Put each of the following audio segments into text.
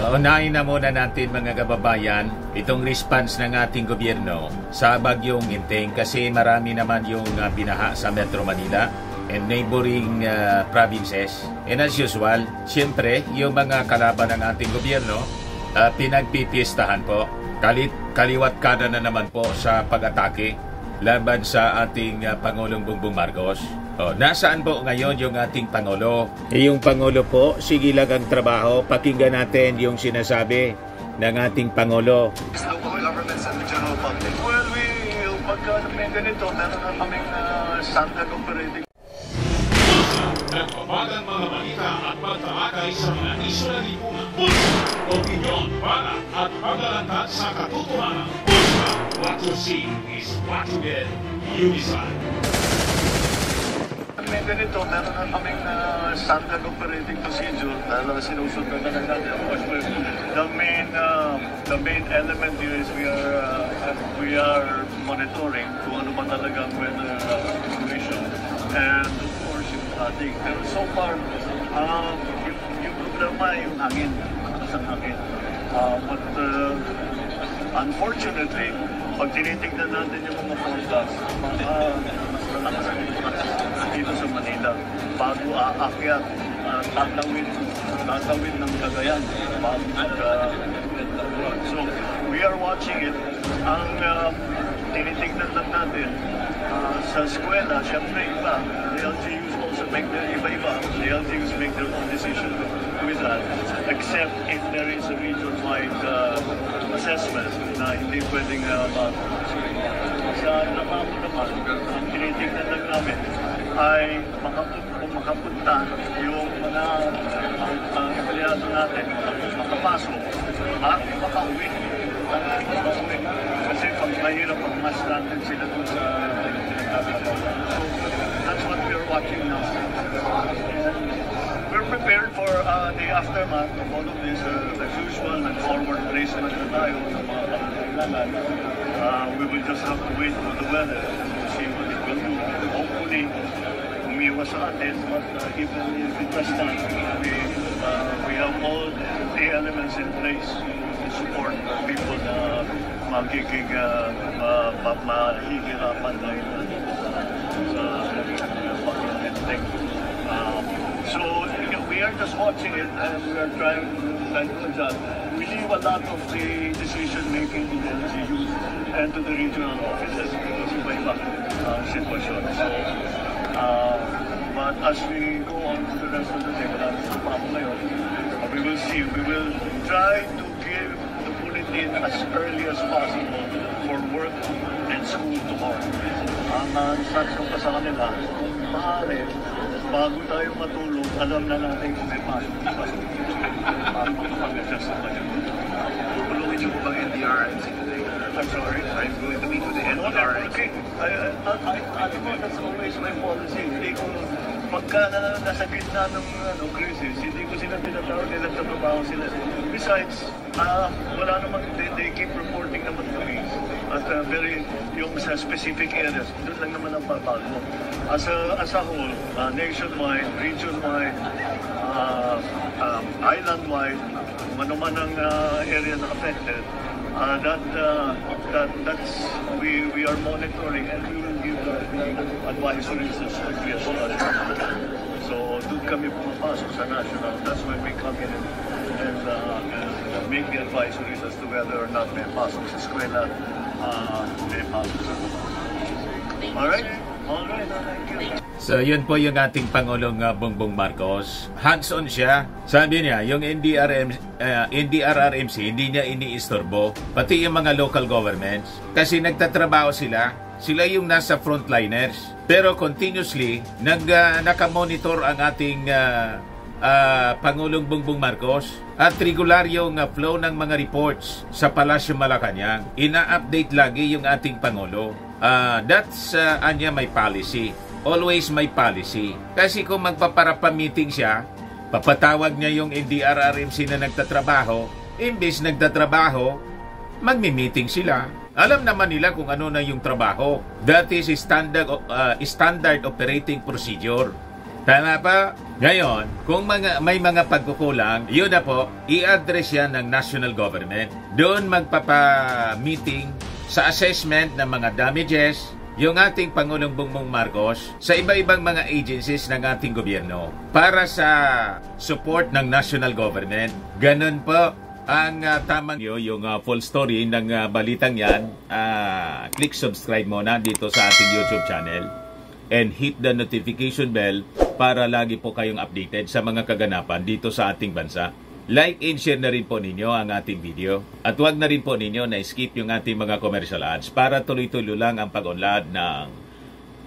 Unahin na muna natin mga kababayan itong response ng ating gobyerno sa bagyong Inteng kasi marami naman yung binaha sa Metro Manila and neighboring provinces. And as usual, siyempre yung mga kalaban ng ating gobyerno pinagpipiestahan po. Kaliwat kanan na naman po sa pag-atake laban sa ating Pangulong Bongbong Marcos. Nasaan po ngayon yung ating Pangulo? Yung Pangulo po, sige lang ang trabaho. Pakinggan natin yung sinasabi ng ating Pangulo. Local governments and the general public. Well, pagka may ganito, meron na kaming standard operating. Nagpapagang mga balita at pagtalakay sa mga isyo na lipunan. Pulsa, opinyon, para at paglalantad sa katotohanan. Pulsa, what you see is what you get. Unisan. May ganito, meron na kaming standard operating procedure na sinusunod na natin. Of course, the main element here is we are monitoring kung ano ba talagang weather situation. And of course, yung ating. Pero so far, yung problema yung hangin. Ang hangin. But unfortunately, pag tinitignan natin yung mga forecast, dito sa Manila, bago aakyat, tatawid ng Cagayan. So, we are watching it. Ang tinitignan lang natin sa eskwela, syempre iba. The LGUs also make their iba-iba. The LGUs make their own decision with that. Except if there is a region-wide assessment na hindi pwedeng sa Namamo naman, ang tinitignan lang namin ay makapunta yung mga empleyado natin makapasok at makauwi. Kasi pag mahirap ang mas natin sila doon sa so that's what we're watching now. And we're prepared for the aftermath of all of this, as usual, and forward placement na tayo ng mga kailangan. We will just have to wait for the weather to see what it will do. Hopefully, umiwas sa atin, but even if it does not, we have all the elements in place to support people na magiging mahihirapan dahil sa pag-intake. So, we are just watching it and we are trying to adjust. We leave a lot of the decision-making to the LGUs and to the regional offices because iba-iba sitwasyon. So, but as we go on to the rest of the day, wala sa pamo ngayon, we will see. We will try to give the bulletin as early as possible for work and school tomorrow. Ang instruction pa sa kanila, kung maaari, bago tayo matulog, alam na natin kung may pasok. Pag-adjust na tayo. Tulungin niyo po bang NDRMC today? I'm sorry? Are you going to meet with the NDRMC? That's always my policy. Hindi ko, pagka nasa gitna ng crisis, hindi ko sila tinatawag, nagtatrabaho sila. Besides, wala naman, they keep reporting naman to me at yung sa specific areas, doon lang naman ang pagbago. As a whole, nationwide, region-wide, island-wide, kung ano man ang area na affected, that's we are monitoring and we will give advisories as quickly as possible. So doon kami pumapasok sa national. That's when we come in and make the advisories as to whether or not may pasok sa eskwela, may pasok sa Alright? Alright, thank you. So yun po yung ating Pangulong Bongbong Marcos. Hands-on siya. Sabi niya, yung NDRRMC hindi niya iniistorbo, pati yung mga local governments. Kasi nagtatrabaho sila. Sila yung nasa frontliners. Pero continuously, nakamonitor ang ating Pangulong Bongbong Marcos at regular yung flow ng mga reports sa Palasyo Malacanang. Ina-update lagi yung ating Pangulo. That's anya may policy. Always may policy. Kasi kung magpaparapa-meeting siya, papatawag niya yung NDRRMC na nagtatrabaho, imbes nagtatrabaho, magmi-meeting sila. Alam naman nila kung ano na yung trabaho. That is standard operating procedure. Tama pa? Ngayon, kung may mga pagkukulang, yun na po, i-address yan ng national government. Doon magpapa-meeting sa assessment ng mga damages, yung ating Pangulong Bongbong Marcos sa iba-ibang mga agencies ng ating gobyerno para sa support ng national government. Ganun po ang tamang yung full story ng balitang yan. Click subscribe muna dito sa ating YouTube channel and hit the notification bell para lagi po kayong updated sa mga kaganapan dito sa ating bansa. Like and share na rin po ninyo ang ating video. At huwag na rin po ninyo na skip yung ating mga commercial ads para tuloy-tuloy lang ang pag-unlad ng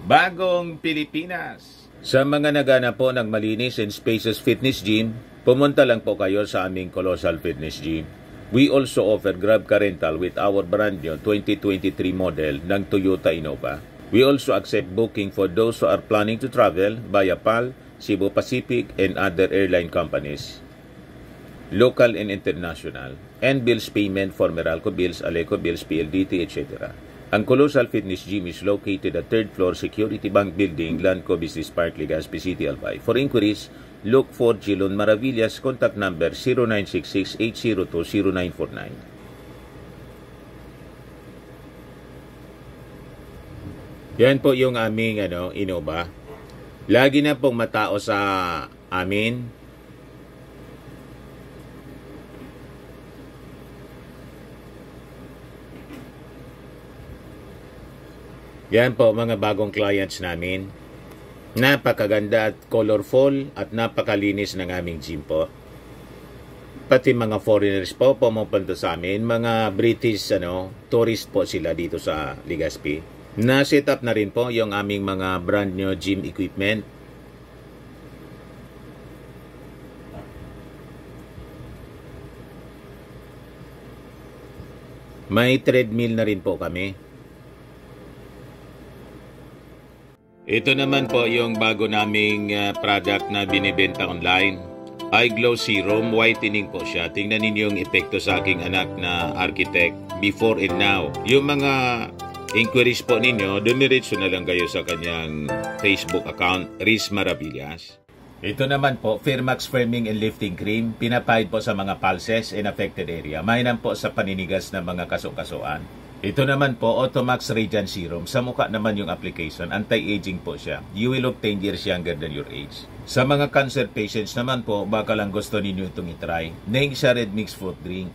Bagong Pilipinas. Sa mga nagana po ng malinis and spacious fitness gym, pumunta lang po kayo sa aming Colossal Fitness Gym. We also offer Grab Car Rental with our brand new 2023 model ng Toyota Innova. We also accept booking for those who are planning to travel via PAL, Cebu Pacific, and other airline companies, local and international, and bills payment for Meralco Bills, Aleco Bills, PLDT, etc. Ang Colossal Fitness Gym is located at 3rd floor Security Bank Building, Lanco Business Park, Legazpi City, Albay. For inquiries, look for Gilon Maravillas, contact number 0966-802-0949. Yan po yung aming Innova. Lagi na pong matao sa amin. Yan po mga bagong clients namin. Napakaganda at colorful at napakalinis ng aming gym po. Pati mga foreigners po pumupunta sa amin. Mga British tourist po sila dito sa Legazpi. Na-set up na rin po yung aming mga brand new gym equipment. May treadmill na rin po kami. Ito naman po yung bago naming product na binibenta online. Eye Glow Serum, whitening po siya. Tingnan ninyo yung epekto sa aking anak na architect before and now. Yung mga inquiries po ninyo, dumiretso na lang kayo sa kanyang Facebook account, Riz Maravillas. Ito naman po, Firmax Firming and Lifting Cream. Pinapahid po sa mga pulses and affected area. Mainam po sa paninigas ng mga kasukasuan. Ito naman po, Automax Radiant Serum. Sa mukha naman yung application, anti-aging po siya. You will look 10 years younger than your age. Sa mga cancer patients naman po, baka lang gusto ninyo itong itry. Naing siya red mixed fruit drink.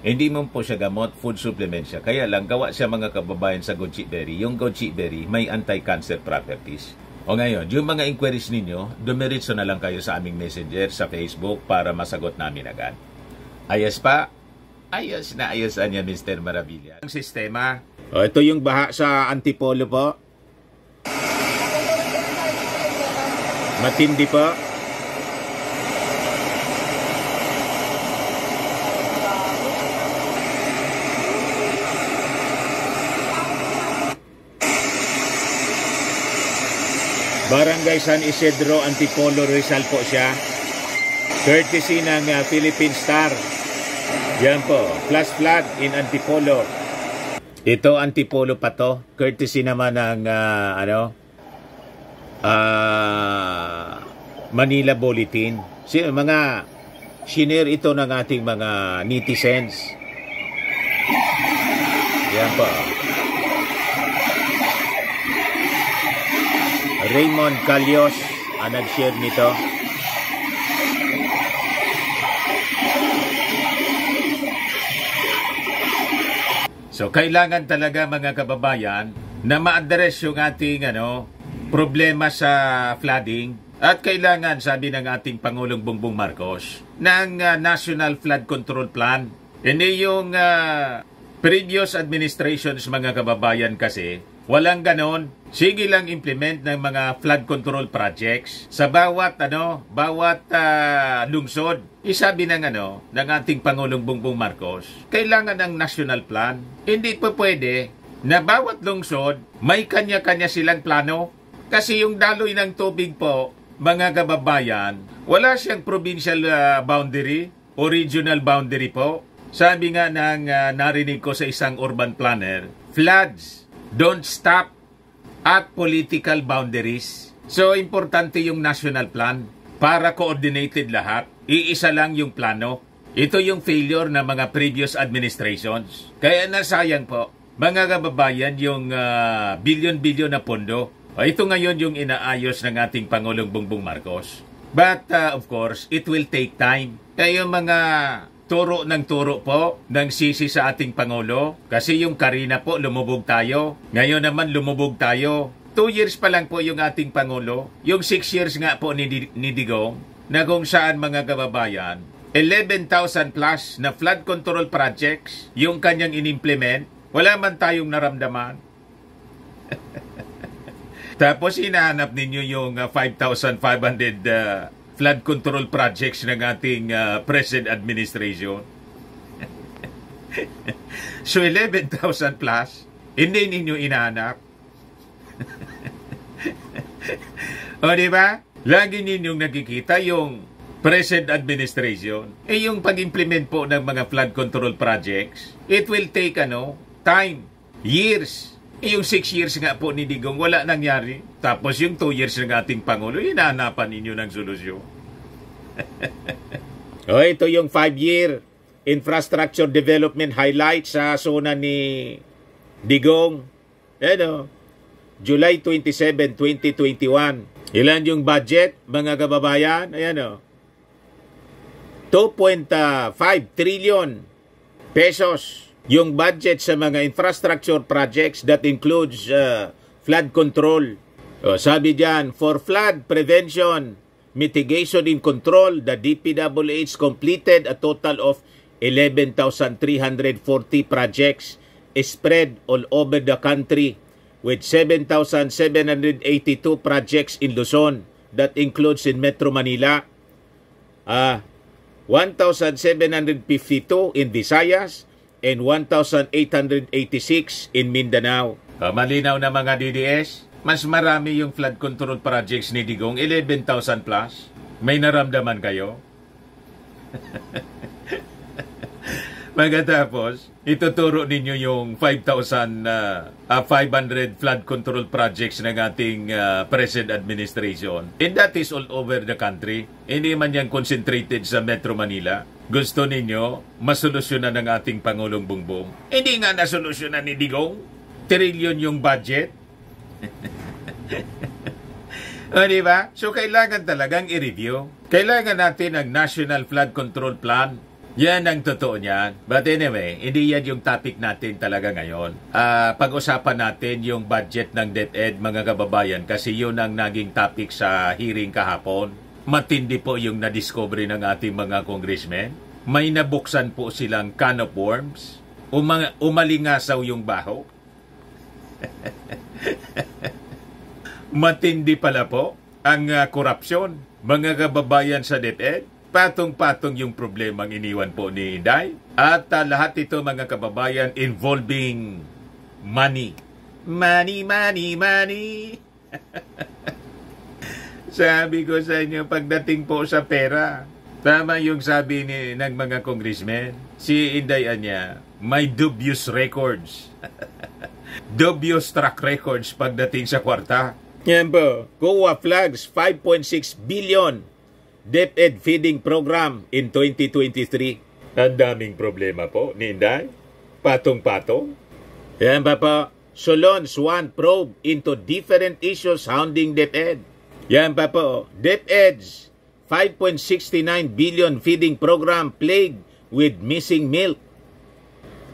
Hindi mo po siya gamot, food supplement siya. Kaya lang, gawa siya mga kababayan sa goji berry. Yung goji berry, may anti-cancer properties. O ngayon, yung mga inquiries ninyo, dumiretso na lang kayo sa aming messenger sa Facebook para masagot namin agad. Ayos pa? Ayos na ayosan niya, Mr. Maravilla. Ang sistema. O, ito yung baha sa Antipolo po. Matindi po. Barangay San Isidro, Antipolo, Rizal po siya. Courtesy ng Philippine Star. Yan po, flash flood in Antipolo. Ito Antipolo pa to. Courtesy naman ng Manila Bulletin. Mga shinare ito ng ating mga netizens. Yan po. Raymond Calios ang nag-share nito. So, kailangan talaga mga kababayan na ma-address yung ating problema sa flooding. At kailangan, sabi ng ating Pangulong Bongbong Marcos, ng National Flood Control Plan. Hindi yung previous administrations mga kababayan kasi, walang ganon. Sige lang implement ng mga flood control projects sa bawat lungsod. Isabi ng ng ating Pangulong Bongbong Marcos, kailangan ng national plan. Hindi po pwede na bawat lungsod may kanya-kanya silang plano. Kasi yung daloy ng tubig po, mga kababayan, wala siyang provincial boundary o regional boundary po. Sabi nga ng narinig ko sa isang urban planner, floods don't stop at political boundaries. So, importante yung national plan. para coordinated lahat. Iisa lang yung plano. Ito yung failure ng mga previous administrations. Kaya nasayang po, mga kababayan, yung bilyon-bilyon na pondo. Ito ngayon yung inaayos ng ating Pangulong Bongbong Marcos. But of course, it will take time. Kaya yung mga turo ng turo po ng sisi sa ating Pangulo. Kasi yung Karina po, lumubog tayo. Ngayon naman lumubog tayo. 2 years pa lang po yung ating Pangulo. Yung 6 years nga po ni Digong, na kung saan mga kababayan, 11,000 plus na flood control projects yung kanyang inimplement, wala man tayong naramdaman. Tapos hinahanap ninyo yung 5,500 flood control projects ng ating present administration. So 11,000 plus, hindi ninyo inahanap. O diba? Lagi ninyong nakikita yung present administration, yung pag-implement po ng mga flood control projects, it will take time, years. Yung 6 years nga po ni Digong, wala nangyari. Tapos yung 2 years ng ating Pangulo, hinahanapan ninyo ng solusyon. Ito yung 5-year infrastructure development highlight sa zona ni Digong. July 27, 2021. Ilan yung budget, mga kababayan? 2.5 trillion pesos yung budget sa mga infrastructure projects that includes flood control. Sabi diyan, for flood prevention, mitigation and control, the DPWH completed a total of 11,340 projects spread all over the country with 7,782 projects in Luzon. That includes in Metro Manila, 1,752 in Visayas, and 1,886 in Mindanao. Malinaw na mga DDS, mas marami yung flood control projects ni Digong, 11,000 plus. May naramdaman kayo? Pagkatapos, ituturo ninyo yung 500 flood control projects ng ating present administration. And that is all over the country. Hindi man yan concentrated sa Metro Manila. Gusto ninyo masolusyonan ng ating Pangulong Bongbong. Hindi nga nasolusyonan ni Digong. Trillion yung budget. Diba? So kailangan talagang i-review. Kailangan natin ang National Flood Control Plan. Yan ang totoo niyan. But anyway, hindi yan yung topic natin talaga ngayon. Pag-usapan natin yung budget ng DepEd, mga kababayan, kasi yun ang naging topic sa hearing kahapon. Matindi po yung na-discovery ng ating mga congressmen. May nabuksan po silang can of worms. Umalingasaw yung baho. Matindi pala po ang korupsyon, mga kababayan sa DepEd. Patong-patong yung problemang iniwan po ni Inday. At lahat ito, mga kababayan, involving money. Money, money, money. Sabi ko sa inyo, pagdating po sa pera, tama yung sabi ng mga congressmen, si Inday Anya, may dubious records. Dubious track records pagdating sa kwarta. Yan po, COA flags 5.6 billion DepEd feeding program in 2023. Ang daming problema po ni Inday. Patong-patong. Yan pa po, Solon Swan probe into different issues sounding DepEd. Yan pa po, DepEd's 5.69 billion feeding program plagued with missing milk.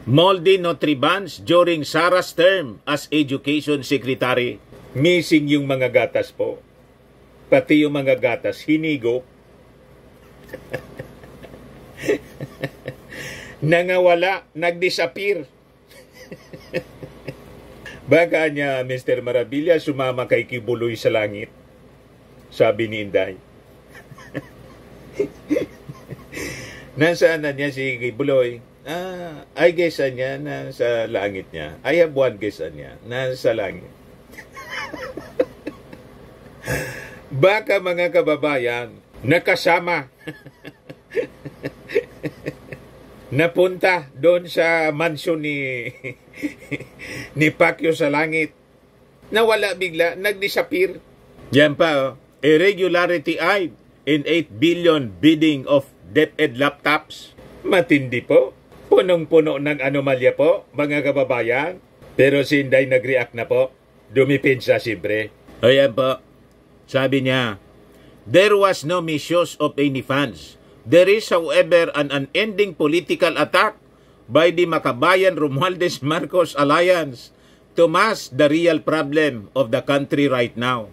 Moldy Nutribans during Sara's term as Education Secretary. Missing yung mga gatas po. Pati yung mga gatas, hinigo. Nangawala, nag-disappear. Baka niya, Mr. Maravilla, sumama kay Kibuloy sa langit. Sabi ni Inday. Nasaan na niya si Kibuloy? I guess niya, nasa langit niya. I have one guess niya, nasa langit. Baka mga kababayan, nakasama. Napunta doon sa mansion ni Pacquiao sa langit. Nawala bigla, nag-disappear. Yan pa, irregularity billion bidding of DepEd laptops. Matindi po. Punong-puno ng anomalya po, mga kababayan. Pero si Inday nag-react na po. Dumipinsa siyempre. Ayan po. Sabi niya, there was no misuse of any funds. There is, however, an unending political attack by the Makabayan Romualdez Marcos Alliance to mask the real problem of the country right now.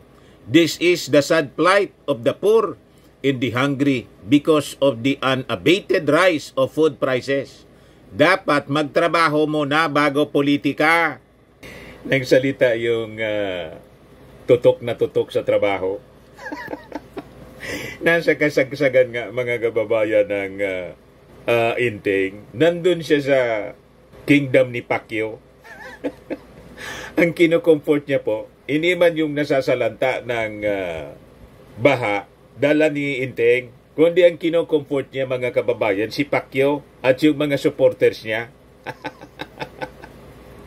This is the sad plight of the poor and the hungry because of the unabated rise of food prices. Dapat magtrabaho muna bago politika. Nagsalita yung tutok na tutok sa trabaho. Nasa kasagsagan nga mga kababayan ng Inting. Nandun siya sa kingdom ni Pacquiao. Ang kinukomfort niya po, hindi man yung nasasalanta ng baha, dala ni Inting, kundi ang kinukomfort niya mga kababayan, si Pacquiao at yung mga supporters niya.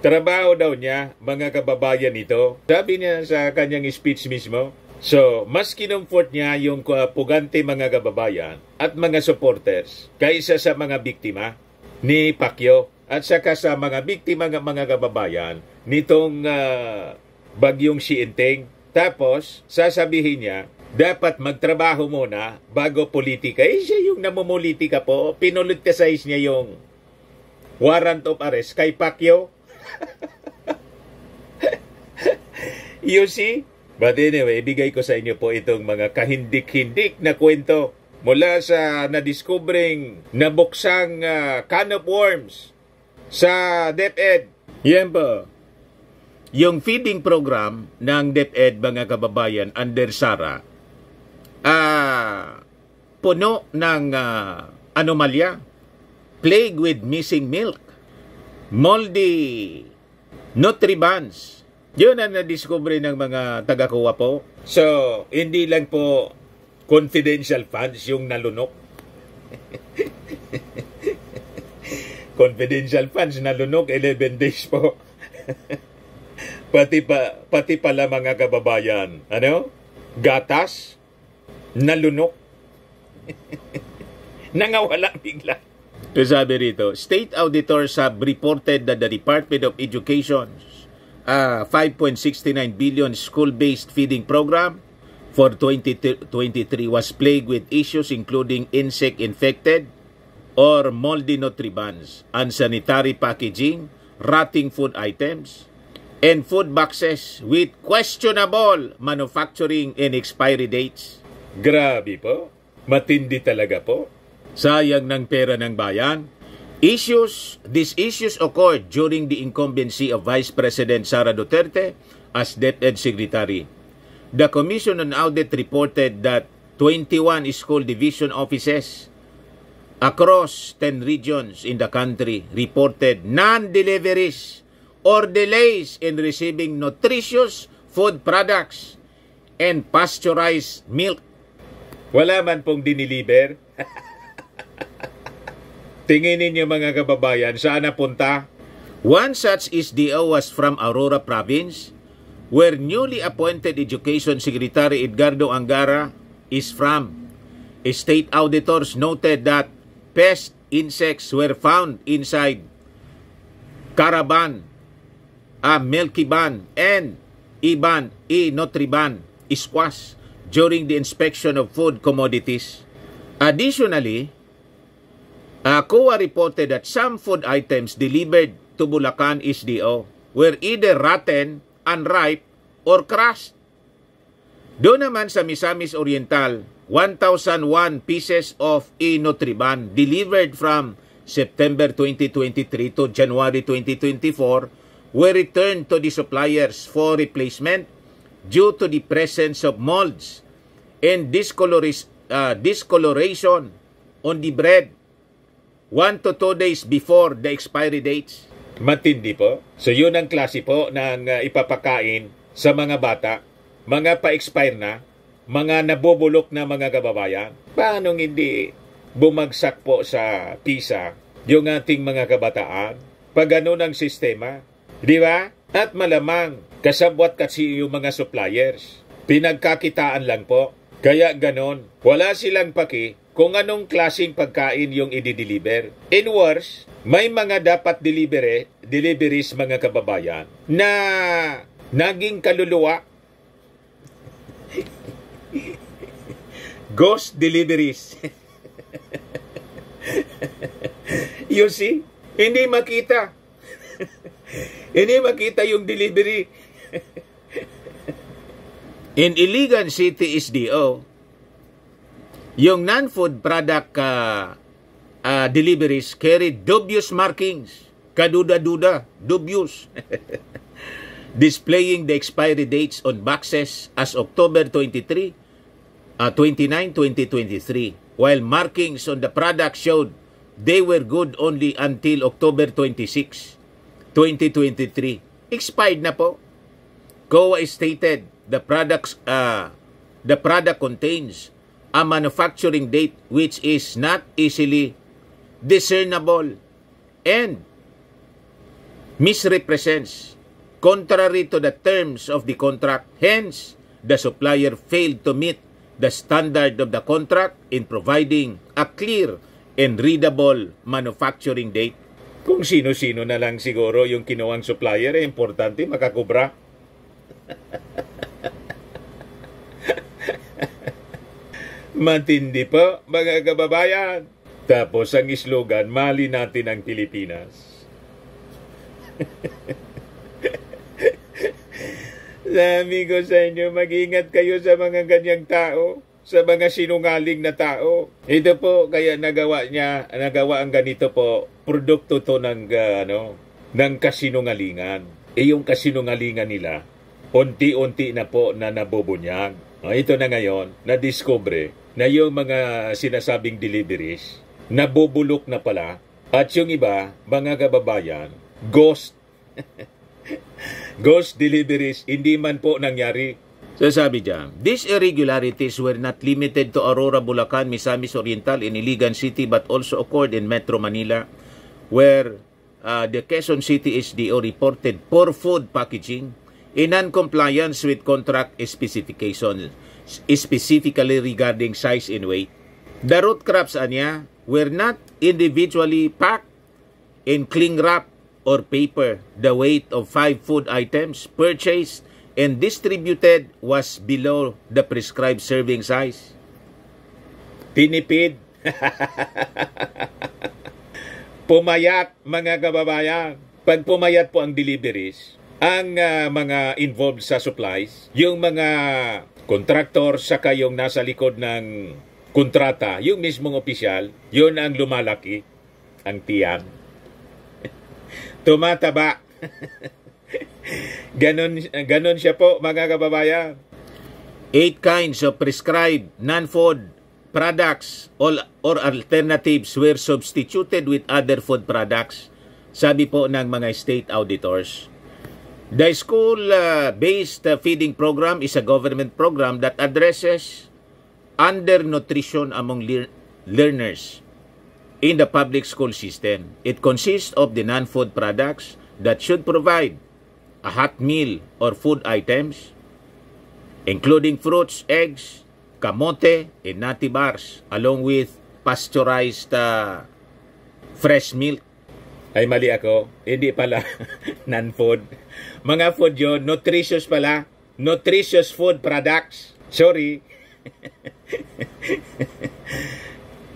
Trabaho daw niya, mga kababayan ito. Sabi niya sa kanyang speech mismo. So, mas kinomfort niya yung pugante mga kababayan at mga supporters kaysa sa mga biktima ni Pacquiao at saka sa mga biktima ng mga kababayan nitong bagyong si Inting. Tapos, sasabihin niya, dapat magtrabaho muna bago politika. Siya yung namumulitika po. Pinulitasize niya yung warrant of arrest kay Pacquiao. You see? But anyway, ibigay ko sa inyo po itong mga kahindik-hindik na kwento mula sa nadiskubring nabuksang can of worms sa DepEd. Yan po. Yung feeding program ng DepEd, mga kababayan, under SARA, puno ng anomalya, plague with missing milk, moldy Nutribans. Yun ang na-discover ng mga taga-kuha po. So, hindi lang po confidential funds yung nalunok. Confidential funds nalunok 11 days po. pati pala mga kababayan, gatas nalunok. Nangawala bigla. Sabi rito, state auditors have reported that the Department of Education's 5.69 billion school-based feeding program for 2023 was plagued with issues including insect-infected or moldy Nutribans, unsanitary packaging, rotting food items, and food boxes with questionable manufacturing and expiry dates. Grabe po. Matindi talaga po. Sayang ng pera ng bayan. These issues occurred during the incumbency of Vice President Sara Duterte as DepEd Secretary. The Commission on Audit reported that 21 school division offices across 10 regions in the country reported non-deliveries or delays in receiving nutritious food products and pasteurized milk. Wala man pong diniliber. Tingin ninyo mga kababayan, saan napunta? One such SDO was from Aurora Province, where newly appointed Education Secretary Edgardo Angara is from. State auditors noted that pest insects were found inside Caraban, Milkyban, and Nutriban squash during the inspection of food commodities. Additionally, COA reported that some food items delivered to Bulacan SDO were either rotten, unripe, or crushed. Doon naman sa Misamis Oriental, 1,001 pieces of Nutriban delivered from September 2023 to January 2024 were returned to the suppliers for replacement due to the presence of molds and discoloration on the bread 1 to 2 days before the expiry dates. Matindi po. So yun ang klase po ng ipapakain sa mga bata, mga pa-expire na, mga nabubulok na mga kababayan. Paano hindi bumagsak po sa PISA yung ating mga kabataan? Pag ganun ang sistema, di ba? At malamang kasabwat kasi yung mga suppliers. Pinagkakitaan lang po. Kaya ganon, wala silang paki kung anong klaseng pagkain yung i-deliver. And worse, may mga dapat deliveries mga kababayan na naging kaluluwa. Ghost deliveries. You see? Hindi makita. Hindi makita yung delivery. In Iligan City SDO, yung non-food product deliveries carry dubious markings. Kaduda-duda, dubious. Displaying the expiry dates on boxes as October 29, 2023, while markings on the product showed they were good only until October 26, 2023. Expired na po. COA stated the product contains a manufacturing date which is not easily discernible and misrepresents contrary to the terms of the contract. Hence, the supplier failed to meet the standard of the contract in providing a clear and readable manufacturing date. Kung sino-sino na lang siguro yung kinuwang supplier, importante makakubra. Matindi po, mga kababayan. Tapos ang slogan, mali natin ang Pilipinas. Sabi ko sa inyo, mag-ingat kayo sa mga ganyang tao, sa mga sinungaling na tao. Ito po, kaya nagawa ang ganito po, produkto to ng kasinungalingan. Yung kasinungalingan nila, unti-unti na po na nabubunyag. Ito na ngayon, na-discover na yung mga sinasabing deliveries, nabubulok na pala. At yung iba, mga kababayan, ghost. Ghost deliveries, hindi man po nangyari. So sabi dyan, these irregularities were not limited to Aurora, Bulacan, Misamis Oriental, and Iligan City, but also occurred in Metro Manila, where the Quezon City SDO reported poor food packaging in non-compliance with contract specifications, specifically regarding size and weight. The root crops anya were not individually packed in cling wrap or paper. The weight of 5 food items purchased and distributed was below the prescribed serving size. Tinipid. Pumayat, mga kababayan. Pag pumayat po ang deliveries, ang mga involved sa supplies, yung mga contractor, saka yung nasa likod ng kontrata, yung mismong opisyal, yun ang lumalaki, ang tiyan. Tumataba. Ganon siya po, mga kababayan. 8 kinds of prescribed non-food products or alternatives were substituted with other food products, sabi po ng mga state auditors. The school-based feeding program is a government program that addresses undernutrition among learners in the public school system. It consists of the non-food products that should provide a hot meal or food items, including fruits, eggs, kamote, and nutty bars, along with pasteurized fresh milk. Ay, mali ako. Hindi pala non-food. Mga food yun, nutritious pala. Nutritious food products. Sorry.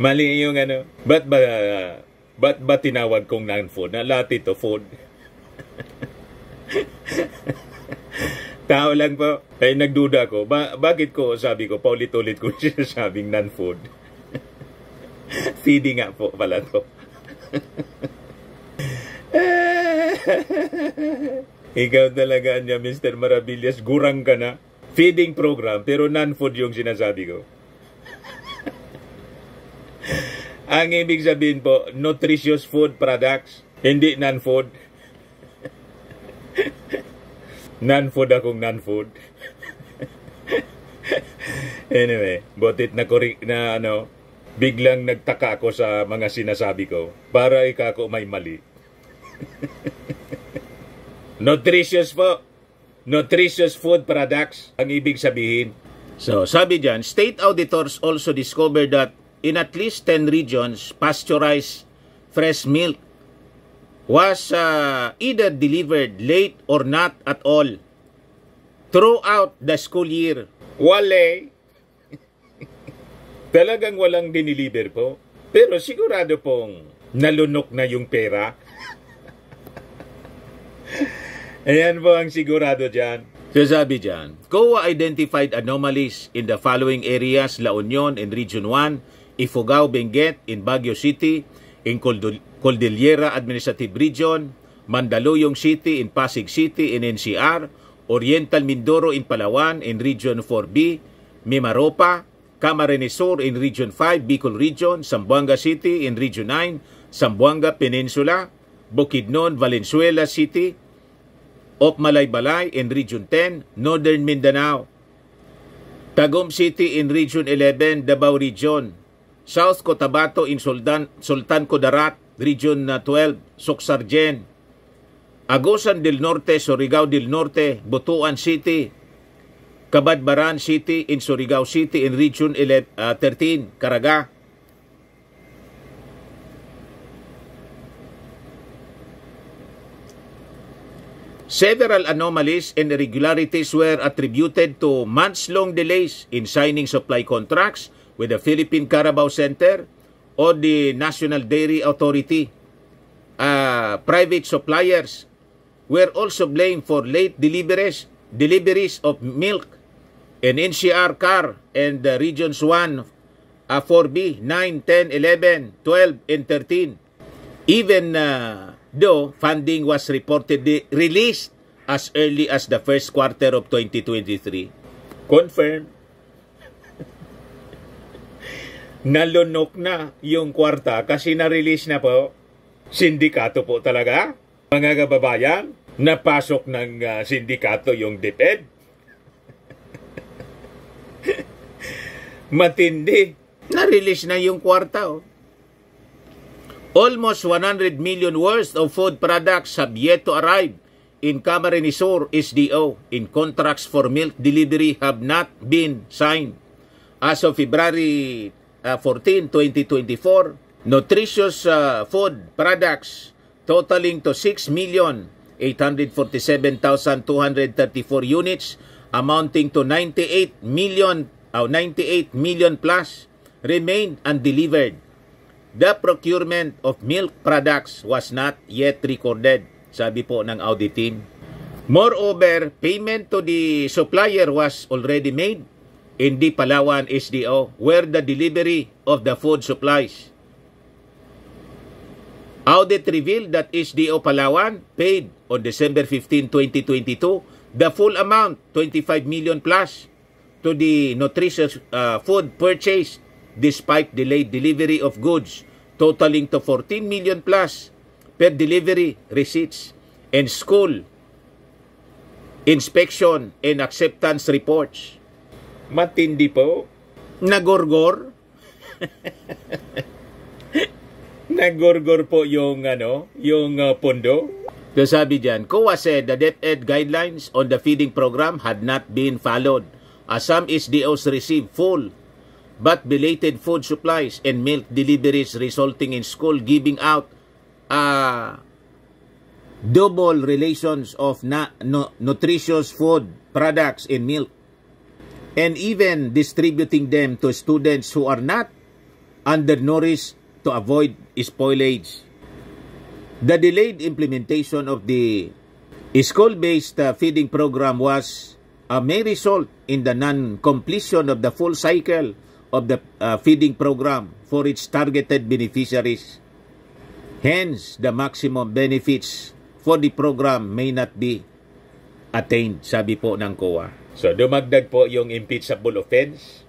Mali yung ano. Ba't ba tinawag kong non-food? Lahat ito food. Tao lang po. Ay, nagduda ko. Bakit ko, sabi ko, paulit-ulit ko sinasabing non-food? Feeding nga po pala to. Ikaw talaga niya, Mr. Maravillas, gurang ka na. Feeding program, pero non-food yung sinasabi ko. Ang ibig sabihin po, nutritious food products, hindi non-food. Non-food akong non-food. Anyway, butit na biglang nagtaka ako sa mga sinasabi ko para ikako may mali. Nutritious po. Nutritious food products ang ibig sabihin. So, sabi dyan, state auditors also discovered that in at least 10 regions, pasteurized fresh milk was either delivered late or not at all throughout the school year. Wale. Talagang walang diniliver po. Pero sigurado pong nalunok na yung pera. Ayan po ang sigurado dyan. So sabi dyan, COA identified anomalies in the following areas: La Union in Region 1, Ifugao, Benguet in Baguio City, in Cordillera Administrative Region, Mandaluyong City in Pasig City in NCR, Oriental Mindoro in Palawan in Region 4B, Mimaropa, Camarines Sur in Region 5, Bicol Region, Zamboanga City in Region 9, Zamboanga Peninsula, Bukidnon, Valenzuela City, of Malaybalay in Region 10, Northern Mindanao, Tagum City in Region 11, Davao Region, South Cotabato in Sultan Kudarat, Region 12, Suksargen, Agusan del Norte, Surigao del Norte, Butuan City, Cabadbaran City in Surigao City in Region 13, Caraga. Several anomalies and irregularities were attributed to months-long delays in signing supply contracts with the Philippine Carabao Center or the National Dairy Authority. Private suppliers were also blamed for late deliveries of milk in NCR, CAR, and the Regions 1, 4B, 9, 10, 11, 12, and 13. Even though funding was reportedly released as early as the first quarter of 2023. Confirmed. Nalunok na yung kwarta kasi na-release na po. Sindikato po talaga. Mga kababayan, napasok ng sindikato yung DepEd. Matindi. Na-release na yung kwarta. Oh. Almost 100 million worth of food products have yet to arrive in Camarines Sur SDO in contracts for milk delivery have not been signed. As of February 14, 2024, nutritious food products totaling to 6,847,234 units amounting to 98 million plus remained undelivered. The procurement of milk products was not yet recorded, sabi po ng audit team. Moreover, payment to the supplier was already made in the Palawan SDO, where the delivery of the food supplies. Audit revealed that SDO Palawan paid on December 15, 2022, the full amount, 25 million plus, to the nutritious food purchase despite delayed delivery of goods totaling to 14 million plus per delivery receipts and school inspection and acceptance reports. Matindi po. Nagorgor. Nagorgor po yung pondo. So sabi diyan, COA said the DepEd guidelines on the feeding program had not been followed as some SDOs received full but belated food supplies and milk deliveries resulting in school giving out double relations of nutritious food products and milk and even distributing them to students who are not undernourished to avoid spoilage. The delayed implementation of the school-based feeding program was a main result in the non-completion of the full cycle of the feeding program for its targeted beneficiaries. Hence, the maximum benefits for the program may not be attained, sabi po ng COA. So, dumagdag po yung impeachable offense.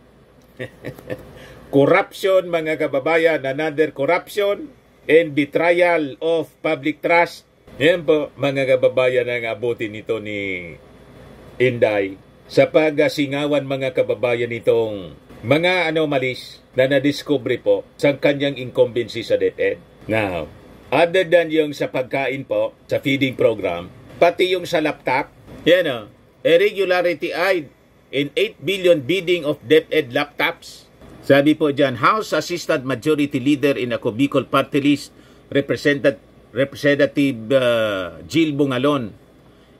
Corruption, mga kababayan, another corruption and betrayal of public trust. Yan po, mga kababayan, ang abutin nito ni Inday sa pagsingawan, mga kababayan, nitong mga anomalies na nadiscover po sa kanyang incumbency sa DepEd. Now, other than yung sa pagkain po, sa feeding program, pati yung sa laptop, yan o, irregularity in 8 billion bidding of DepEd laptops. Sabi po dyan, House Assistant Majority Leader in ako Bicol Party List, Representative Jill Bungalon,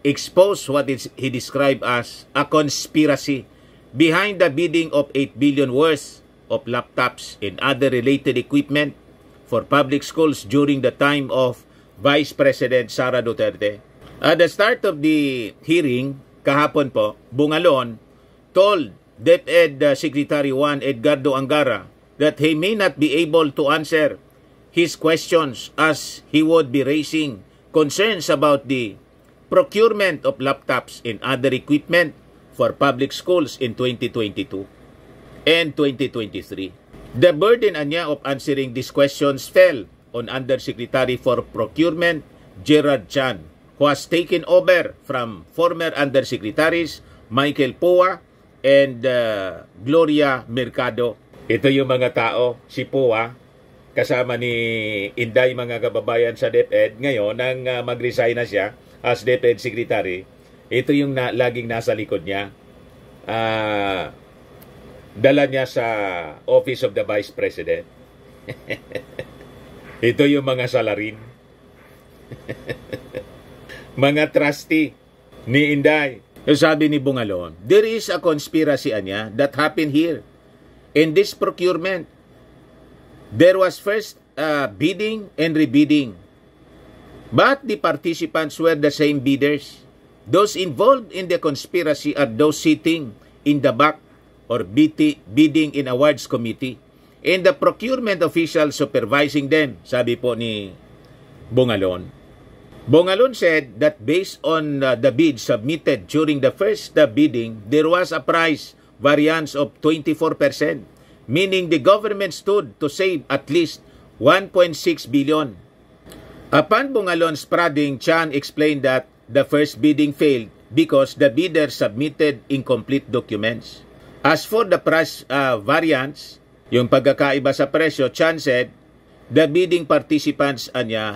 exposed what he described as a conspiracy behind the bidding of 8 billion worth of laptops and other related equipment for public schools during the time of Vice President Sara Duterte. At the start of the hearing, kahapon po, Bungalon told DepEd Secretary 1 Edgardo Angara that he may not be able to answer his questions as he would be raising concerns about the procurement of laptops and other equipment for public schools in 2022 and 2023. The burden anya of answering these questions fell on Undersecretary for Procurement Gerard Chan, who has taken over from former Undersecretaries Michael Poa and Gloria Mercado. Ito yung mga tao, si Poa, kasama ni Inday, mga kababayan sa DepEd, ngayon nang mag-resign na siya as DepEd Secretary. Ito yung laging nasa likod niya. Dala niya sa Office of the Vice President. Ito yung mga salarin. Mga trustee ni Inday. Sabi ni Bungalon, there is a conspiracy anya that happened here. In this procurement, there was first bidding and rebidding. But the participants were the same bidders. Those involved in the conspiracy are those sitting in the back or bidding in awards committee. And the procurement official supervising them, sabi po ni Bungalon. Bungalon said that based on the bid submitted during the first bidding, there was a price variance of 24%, meaning the government stood to save at least 1.6 billion. Upon Bungalon's prodding, Chan explained that the first bidding failed because the bidder submitted incomplete documents. As for the price variance, yung pagkakaiba sa presyo, Chan said, the bidding participants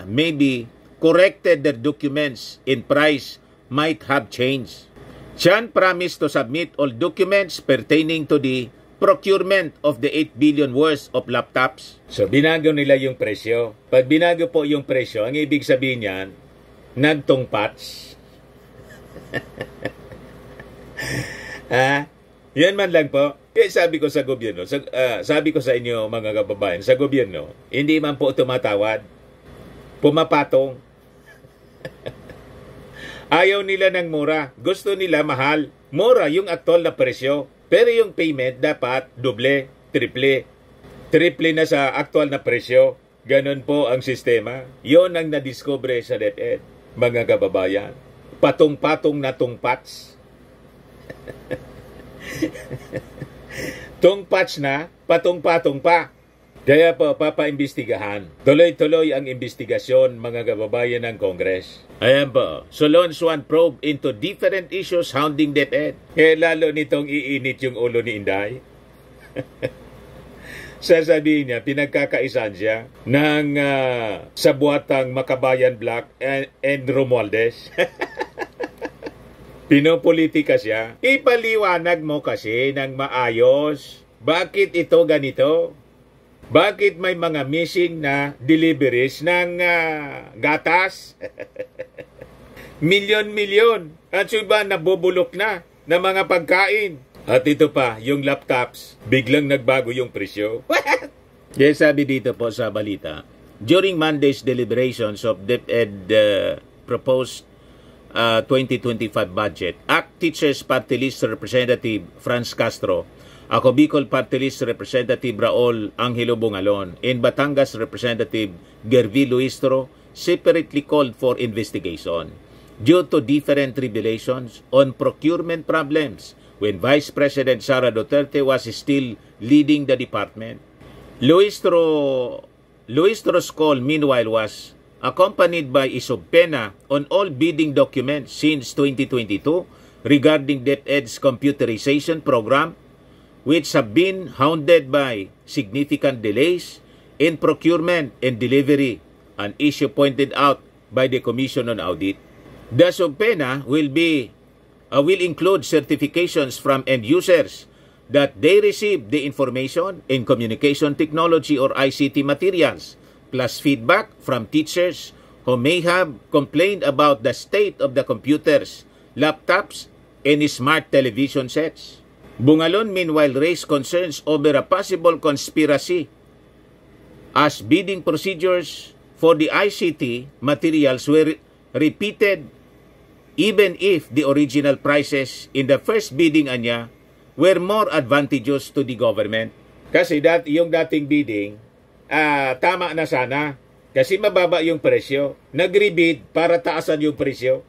maybe corrected their documents and price might have changed. Chan promised to submit all documents pertaining to the procurement of the 8 billion worth of laptops. So, binago nila yung presyo. Pag binago po yung presyo, ang ibig sabihin niyan, nagtungpats. Yan man lang po. Sabi ko sa gobyerno, sabi ko sa inyo mga kababayan, sa gobyerno, hindi man po tumatawad, pumapatong. Ayaw nila ng mura. Gusto nila mahal. Mura yung actual na presyo. Pero yung payment dapat doble, triple. Triple na sa actual na presyo. Ganon po ang sistema. Yon ang nadiscover sa DepEd, mga kababayan. Patong-patong na tungpats. Tungpats na, patong-patong pa. Kaya po, papaimbestigahan. Tuloy-tuloy ang investigasyon, mga kababayan ng Congress. Ayan po, Solons One probe into different issues hounding DepEd. Lalo nitong iinit yung ulo ni Inday. Sasabihin niya, pinagkakaisan siya ng sabuatang Makabayan Black and Romualdez. Pinopolitika siya. Ipaliwanag mo kasi ng maayos. Bakit ito ganito? Bakit may mga missing na deliveries ng gatas? Milyon-milyon. At iba nabubulok na ng mga pagkain. At ito pa, yung laptops, biglang nagbago yung presyo. Yes, sabi dito po sa balita, during Monday's deliberations of DepEd proposed 2025 budget, ACT Teachers Party List Representative Franz Castro, ako Bicol Party List Representative Raul Angelo Bungalon, and Batangas Representative Gervi Luistro separately called for investigation due to different revelations on procurement problems when Vice President Sara Duterte was still leading the department. Luistro's call, meanwhile, was accompanied by isubpena on all bidding documents since 2022 regarding DepEd's computerization program, which have been hounded by significant delays in procurement and delivery, an issue pointed out by the Commission on Audit. The subpena will be will include certifications from end users that they receive the information in communication technology or ICT materials, plus feedback from teachers who may have complained about the state of the computers, laptops, and smart television sets. Bungalon meanwhile raised concerns over a possible conspiracy as bidding procedures for the ICT materials were repeated even if the original prices in the first bidding anya were more advantageous to the government. Kasi yung dating bidding, tama na sana. Kasi mababa yung presyo. Nag-rebid para taasan yung presyo.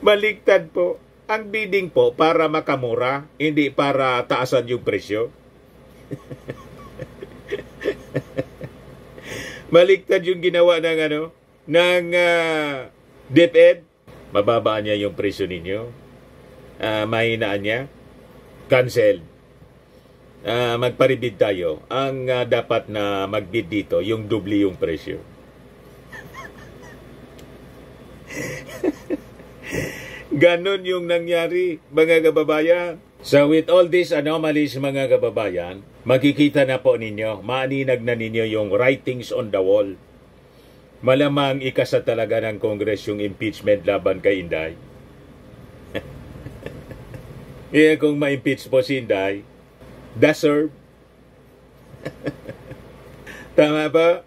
Baligtad po. Ang bidding po para makamura, hindi para taasan yung presyo. Baligtad yung ginawa ng DepEd. Mababaan niya yung presyo ninyo. Mahinaan niya. Cancel. Magparibid tayo. Ang dapat na magbid dito, yung doble yung presyo. Ganon yung nangyari, mga kababayan. So with all these anomalies, mga kababayan, makikita na po ninyo, maaninag na ninyo yung writings on the wall. Malamang ikasa talaga ng Congress yung impeachment laban kay Inday. Kung ma-impeach po si Inday, deserve. Tama ba?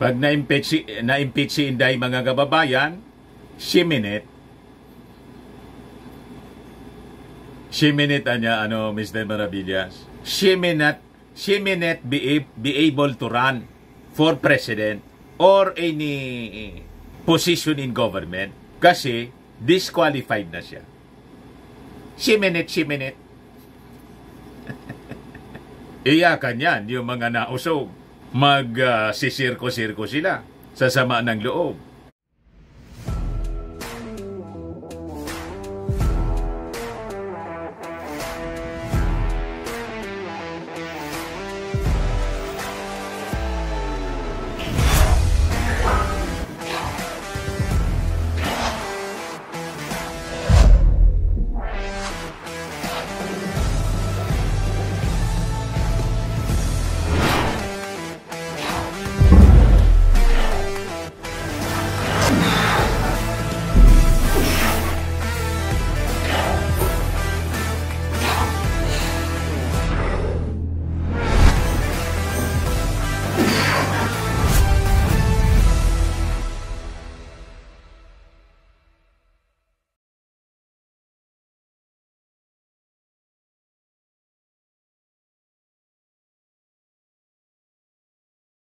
Pag na-impeach si Inday, mga kababayan, Shiminit anya, Mr. Maravillas. Shiminit be able to run for president or any position in government kasi disqualified na siya. Shiminit. Iyakan yan, yung mga nausog. Mag-sisirko-sirko sila sa sama ng loob.